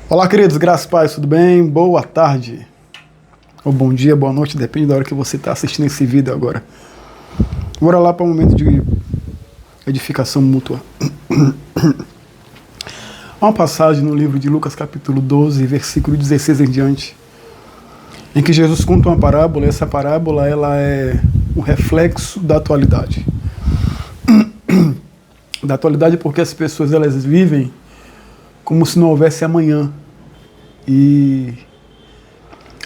Olá, queridos, graças a Deus, tudo bem? Boa tarde, ou bom dia, boa noite, depende da hora que você está assistindo esse vídeo agora. Bora lá para um momento de edificação mútua. Há uma passagem no livro de Lucas, capítulo 12, versículo 16 em diante, em que Jesus conta uma parábola, e essa parábola ela é um reflexo da atualidade. Da atualidade porque as pessoas elas vivem como se não houvesse amanhã. E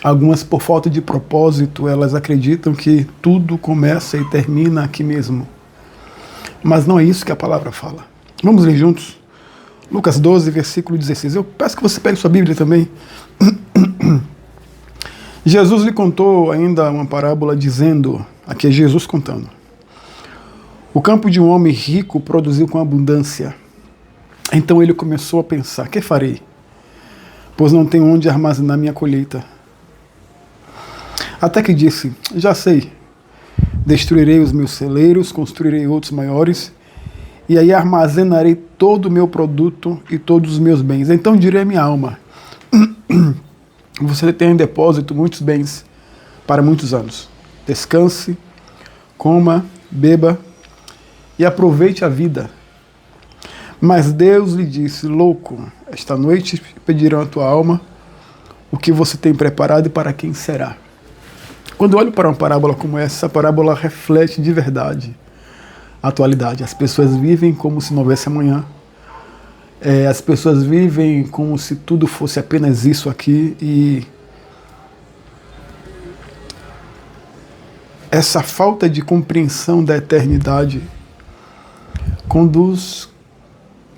algumas, por falta de propósito, elas acreditam que tudo começa e termina aqui mesmo. Mas não é isso que a palavra fala. Vamos ler juntos? Lucas 12, versículo 16. Eu peço que você pegue sua Bíblia também. Jesus lhe contou ainda uma parábola dizendo, aqui é Jesus contando: o campo de um homem rico produziu com abundância. Então ele começou a pensar: que farei? Pois não tenho onde armazenar minha colheita. Até que disse: já sei, destruirei os meus celeiros, construirei outros maiores, e aí armazenarei todo o meu produto e todos os meus bens. Então direi à minha alma: você tem em depósito muitos bens para muitos anos. Descanse, coma, beba e aproveite a vida. Mas Deus lhe disse: louco, esta noite pedirão a tua alma o que você tem preparado e para quem será. Quando eu olho para uma parábola como essa parábola reflete de verdade a atualidade. As pessoas vivem como se não houvesse amanhã. As pessoas vivem como se tudo fosse apenas isso aqui. E essa falta de compreensão da eternidade conduz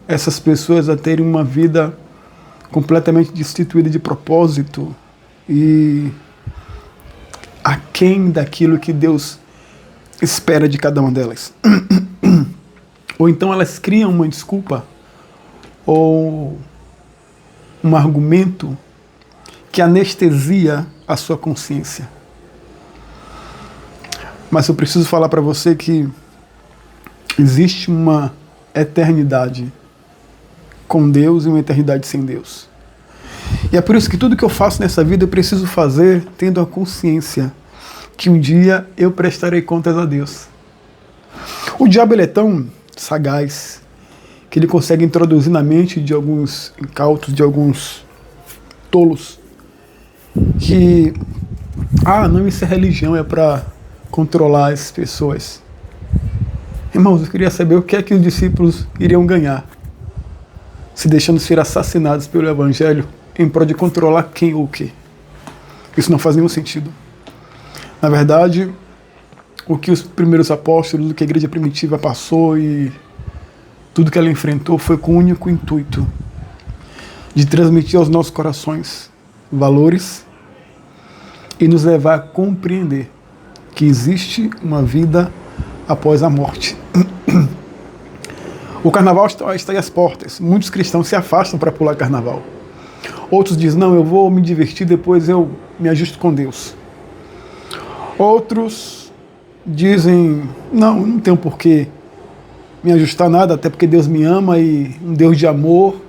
essas pessoas a terem uma vida completamente destituída de propósito e aquém daquilo que Deus espera de cada uma delas. Ou então elas criam uma desculpa ou um argumento que anestesia a sua consciência. Mas eu preciso falar para você que existe uma eternidade com Deus e uma eternidade sem Deus. E é por isso que tudo que eu faço nessa vida eu preciso fazer tendo a consciência que um dia eu prestarei contas a Deus. O diabo ele é tão sagaz que ele consegue introduzir na mente de alguns incautos, de alguns tolos, que não, isso é religião, é para controlar as pessoas. Irmãos, eu queria saber o que é que os discípulos iriam ganhar se deixando ser assassinados pelo Evangelho em prol de controlar quem ou o quê. Isso não faz nenhum sentido. Na verdade, o que os primeiros apóstolos, o que a igreja primitiva passou e tudo que ela enfrentou foi com o único intuito de transmitir aos nossos corações valores e nos levar a compreender que existe uma vida após a morte. O carnaval está aí às portas. Muitos cristãos se afastam para pular carnaval. Outros dizem: não, eu vou me divertir, depois eu me ajusto com Deus. Outros dizem: não tenho por que me ajustar nada, até porque Deus me ama e um Deus de amor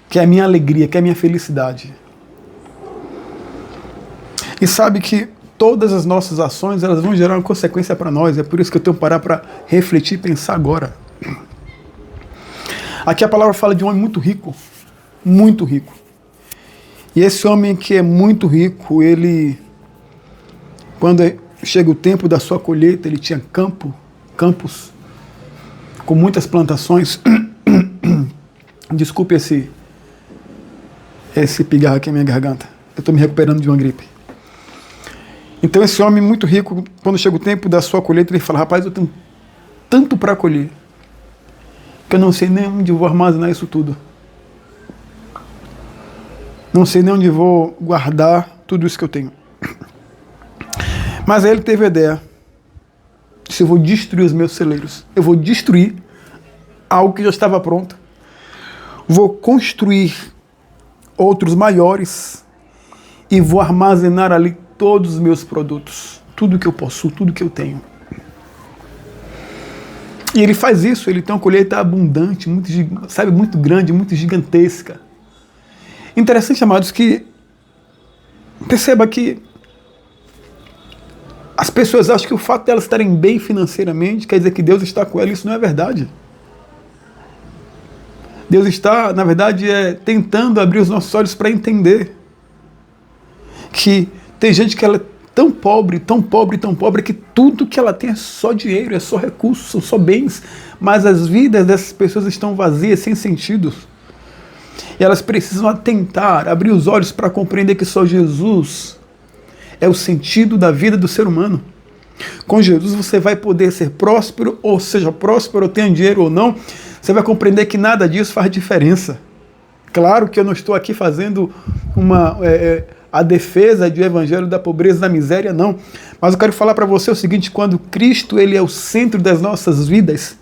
quer a minha alegria, quer a minha felicidade. E sabe que todas as nossas ações elas vão gerar uma consequência para nós. É por isso que eu tenho que parar para refletir e pensar agora. Aqui a palavra fala de um homem muito rico. Muito rico. E esse homem que é muito rico, ele, quando chega o tempo da sua colheita, ele tinha campos com muitas plantações. Desculpe esse pigarro aqui na minha garganta. Eu estou me recuperando de uma gripe. Então esse homem muito rico, quando chega o tempo da sua colheita, ele fala: rapaz, eu tenho tanto para colher que eu não sei nem onde vou armazenar isso tudo. Não sei nem onde vou guardar tudo isso que eu tenho. Mas aí ele teve a ideia: se eu vou destruir os meus celeiros, eu vou destruir algo que já estava pronto, vou construir outros maiores e vou armazenar ali todos os meus produtos, tudo que eu possuo, tudo que eu tenho. E ele faz isso, ele tem uma colheita abundante, muito grande, muito gigantesca. Interessante, amados, que perceba que as pessoas acham que o fato de elas estarem bem financeiramente quer dizer que Deus está com elas. Isso não é verdade. Deus está, na verdade, tentando abrir os nossos olhos para entender que tem gente que ela é tão pobre, tão pobre, tão pobre, que tudo que ela tem é só dinheiro, é só recursos, são só bens, mas as vidas dessas pessoas estão vazias, sem sentido. E elas precisam atentar, abrir os olhos para compreender que só Jesus é o sentido da vida do ser humano. Com Jesus você vai poder ser próspero, ou seja, próspero, ou tenha dinheiro ou não, você vai compreender que nada disso faz diferença. Claro que eu não estou aqui fazendo a defesa do evangelho da pobreza e da miséria, não. Mas eu quero falar para você o seguinte: quando Cristo ele é o centro das nossas vidas,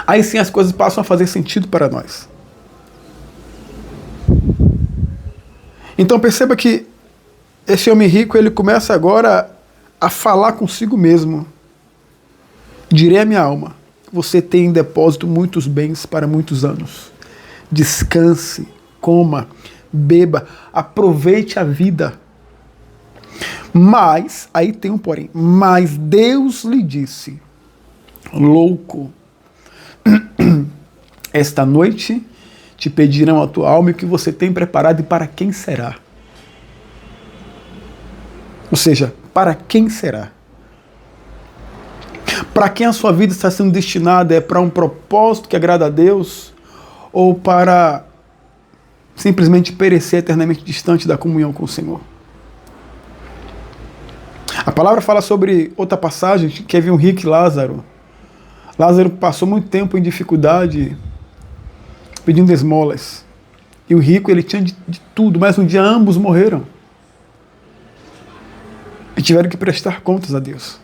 aí sim as coisas passam a fazer sentido para nós. Então perceba que esse homem rico, ele começa agora a falar consigo mesmo. Direi à minha alma: você tem em depósito muitos bens para muitos anos. Descanse, coma, beba, aproveite a vida. Mas, aí tem um porém, mas Deus lhe disse: louco, esta noite te pedirão a tua alma e o que você tem preparado e para quem será. Ou seja, para quem será? Para quem a sua vida está sendo destinada? É para um propósito que agrada a Deus? Ou para simplesmente perecer eternamente distante da comunhão com o Senhor? A palavra fala sobre outra passagem, que havia um rico e Lázaro. Lázaro passou muito tempo em dificuldade, pedindo esmolas. E o rico, ele tinha de tudo, mas um dia ambos morreram. E tiveram que prestar contas a Deus.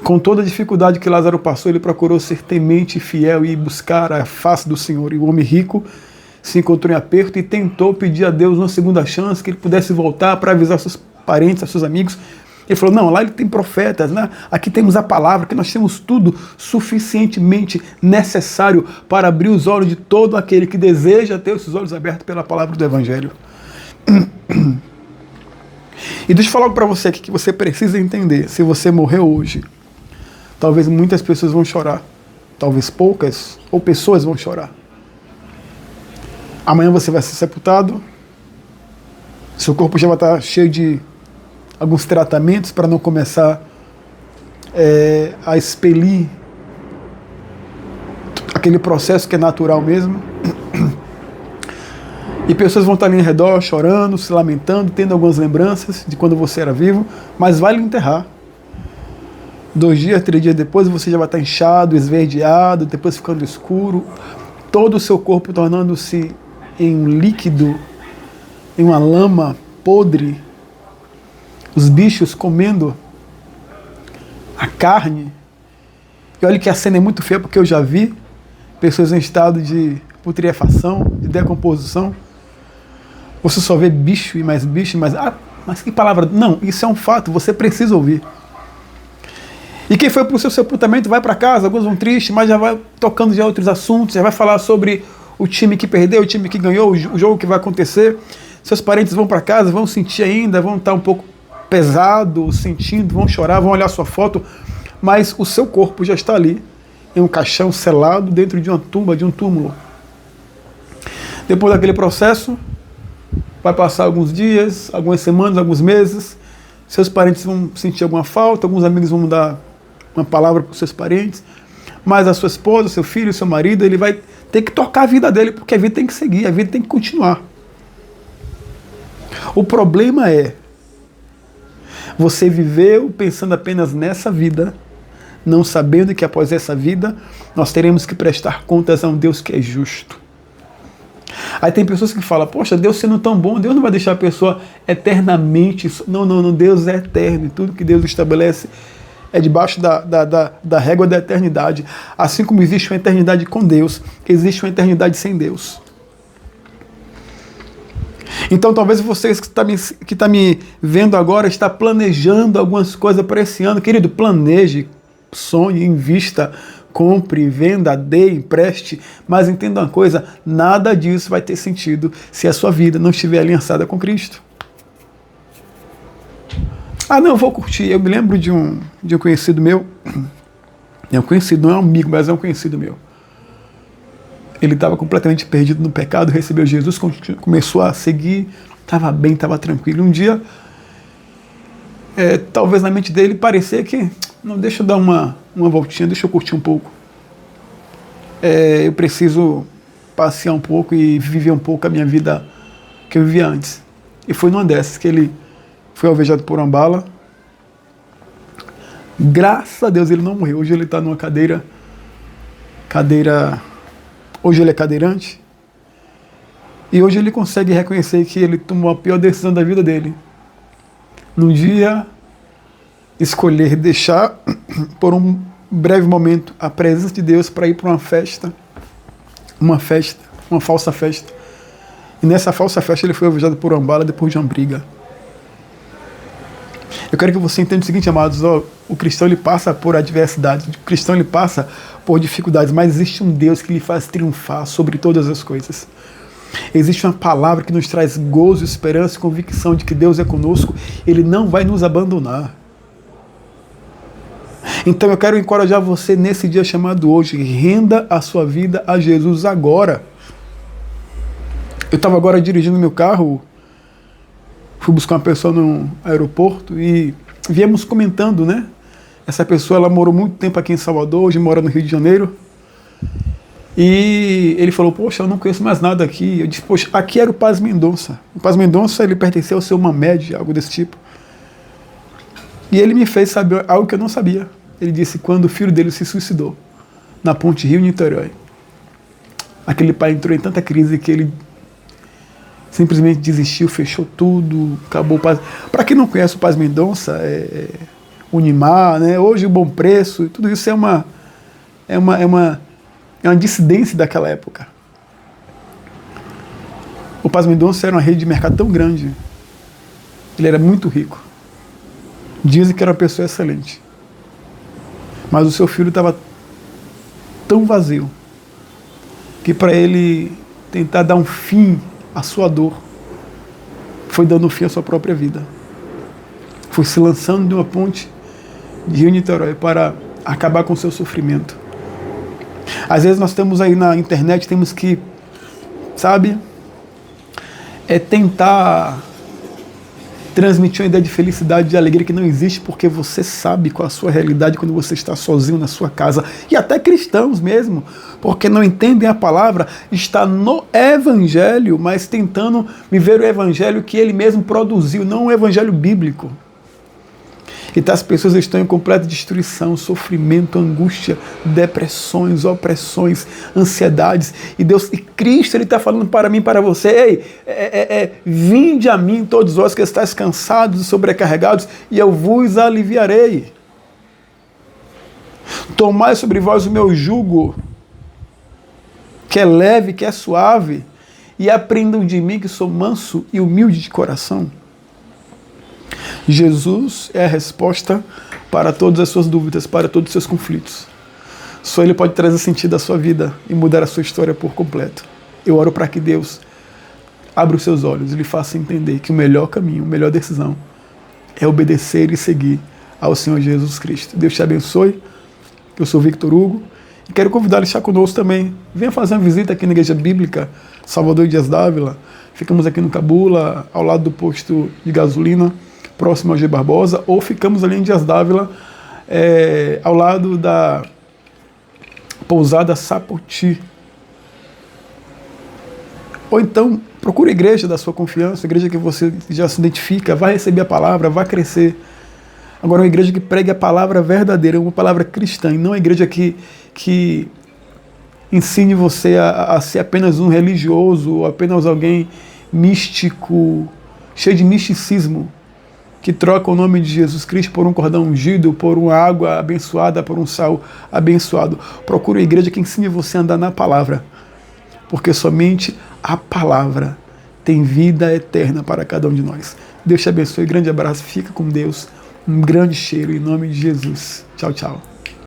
Com toda a dificuldade que Lázaro passou, ele procurou ser temente e fiel e buscar a face do Senhor. E o homem rico se encontrou em aperto e tentou pedir a Deus uma segunda chance, que ele pudesse voltar para avisar seus parentes, seus amigos. Ele falou: não, lá ele tem profetas, né? Aqui temos a palavra, que nós temos tudo suficientemente necessário para abrir os olhos de todo aquele que deseja ter os seus olhos abertos pela palavra do Evangelho. E deixa eu falar algo para você aqui que você precisa entender. Se você morrer hoje, talvez muitas pessoas vão chorar. Talvez poucas ou pessoas vão chorar. Amanhã você vai ser sepultado. Seu corpo já vai estar cheio de alguns tratamentos para não começar a expelir aquele processo que é natural mesmo. E pessoas vão estar ali ao redor, chorando, se lamentando, tendo algumas lembranças de quando você era vivo, mas vai lhe enterrar. 2 dias, 3 dias depois, você já vai estar inchado, esverdeado, depois ficando escuro, todo o seu corpo tornando-se em um líquido, em uma lama podre, os bichos comendo a carne. E olha que a cena é muito feia, porque eu já vi pessoas em estado de putrefação, de decomposição. Você só vê bicho e mais bicho, mas que palavra? Não, isso é um fato, você precisa ouvir. E quem foi para o seu sepultamento vai para casa, alguns vão tristes, mas já vai tocando de outros assuntos, já vai falar sobre o time que perdeu, o time que ganhou, o jogo que vai acontecer. Seus parentes vão para casa, vão sentir ainda, vão estar um pouco pesados, sentindo, vão chorar, vão olhar sua foto, mas o seu corpo já está ali, em um caixão selado, dentro de uma tumba, de um túmulo. Depois daquele processo, vai passar alguns dias, algumas semanas, alguns meses, seus parentes vão sentir alguma falta, alguns amigos vão dar uma palavra para os seus parentes, mas a sua esposa, seu filho, seu marido, ele vai ter que tocar a vida dele, porque a vida tem que seguir, a vida tem que continuar. O problema é, você viveu pensando apenas nessa vida, não sabendo que após essa vida, nós teremos que prestar contas a um Deus que é justo. Aí tem pessoas que falam: poxa, Deus sendo tão bom, Deus não vai deixar a pessoa eternamente. Não, Deus é eterno, e tudo que Deus estabelece é debaixo da régua da eternidade. Assim como existe uma eternidade com Deus, existe uma eternidade sem Deus. Então talvez você que está me vendo agora está planejando algumas coisas para esse ano. Querido, planeje, sonhe, invista, compre, venda, dê, empreste, mas entenda uma coisa, nada disso vai ter sentido se a sua vida não estiver aliançada com Cristo. Ah, não, eu vou curtir. Eu me lembro de um conhecido meu, é um conhecido, não é um amigo, mas é um conhecido meu. Ele estava completamente perdido no pecado, recebeu Jesus, começou a seguir, estava bem, estava tranquilo. Um dia, talvez na mente dele parecia que, não, deixa eu dar uma voltinha, deixa eu curtir um pouco. Eu preciso passear um pouco e viver um pouco a minha vida que eu vivia antes. E foi numa dessas que ele foi alvejado por uma bala. Graças a Deus ele não morreu. Hoje ele está numa cadeira. Hoje ele é cadeirante. E hoje ele consegue reconhecer que ele tomou a pior decisão da vida dele. Num dia, escolher deixar por um breve momento a presença de Deus para ir para uma falsa festa. E nessa falsa festa ele foi alvejado por uma bala depois de uma briga. Eu quero que você entenda o seguinte, amados, o cristão ele passa por adversidades, o cristão ele passa por dificuldades, mas existe um Deus que lhe faz triunfar sobre todas as coisas. Existe uma palavra que nos traz gozo, esperança e convicção de que Deus é conosco, Ele não vai nos abandonar. Então eu quero encorajar você nesse dia chamado hoje, renda a sua vida a Jesus agora. Eu estava agora dirigindo meu carro, fui buscar uma pessoa no aeroporto e viemos comentando, né? Essa pessoa, ela morou muito tempo aqui em Salvador, hoje mora no Rio de Janeiro. E ele falou, poxa, eu não conheço mais nada aqui. Eu disse, poxa, aqui era o Paz Mendonça. O Paz Mendonça, ele pertenceu ao seu Mamed, algo desse tipo. E ele me fez saber algo que eu não sabia. Ele disse quando o filho dele se suicidou, na ponte Rio-Niterói. Aquele pai entrou em tanta crise que ele simplesmente desistiu, fechou tudo, acabou o Paz. Para quem não conhece o Paz Mendonça, Unimar, né? Hoje o Bom Preço, tudo isso é uma dissidência daquela época. O Paz Mendonça era uma rede de mercado tão grande. Ele era muito rico. Dizem que era uma pessoa excelente. Mas o seu filho estava tão vazio que para ele tentar dar um fim à sua dor, foi dando fim à sua própria vida. Foi se lançando de uma ponte de Rio-Niterói para acabar com o seu sofrimento. Às vezes nós temos aí na internet, temos que, sabe, tentar transmitir uma ideia de felicidade, de alegria que não existe, porque você sabe qual a sua realidade quando você está sozinho na sua casa. E até cristãos mesmo, porque não entendem a palavra, está no evangelho, mas tentando viver o evangelho que ele mesmo produziu, não o evangelho bíblico. Então as pessoas estão em completa destruição, sofrimento, angústia, depressões, opressões, ansiedades. E Cristo, Ele está falando para mim, para você, ei, vinde a mim todos vós que estáis cansados e sobrecarregados, e eu vos aliviarei. Tomai sobre vós o meu jugo, que é leve, que é suave, e aprendam de mim que sou manso e humilde de coração. Jesus é a resposta para todas as suas dúvidas, para todos os seus conflitos. Só Ele pode trazer sentido à sua vida e mudar a sua história por completo. Eu oro para que Deus abra os seus olhos e lhe faça entender que o melhor caminho, a melhor decisão é obedecer e seguir ao Senhor Jesus Cristo. Deus te abençoe. Eu sou Victor Hugo e quero convidá-lo a estar conosco também. Venha fazer uma visita aqui na Igreja Bíblica Salvador Dias Dávila. Ficamos aqui no Cabula, ao lado do posto de gasolina, próximo ao G. Barbosa, ou ficamos ali em Dias Dávila, ao lado da pousada Sapoti. Ou então, procure a igreja da sua confiança, a igreja que você já se identifica, vai receber a palavra, vai crescer. Agora, uma igreja que pregue a palavra verdadeira, uma palavra cristã, e não uma igreja que ensine você a ser apenas um religioso, ou apenas alguém místico, cheio de misticismo, que troca o nome de Jesus Cristo por um cordão ungido, por uma água abençoada, por um sal abençoado. Procure uma igreja que ensine você a andar na palavra, porque somente a palavra tem vida eterna para cada um de nós. Deus te abençoe, grande abraço, fica com Deus, um grande cheiro em nome de Jesus. Tchau, tchau.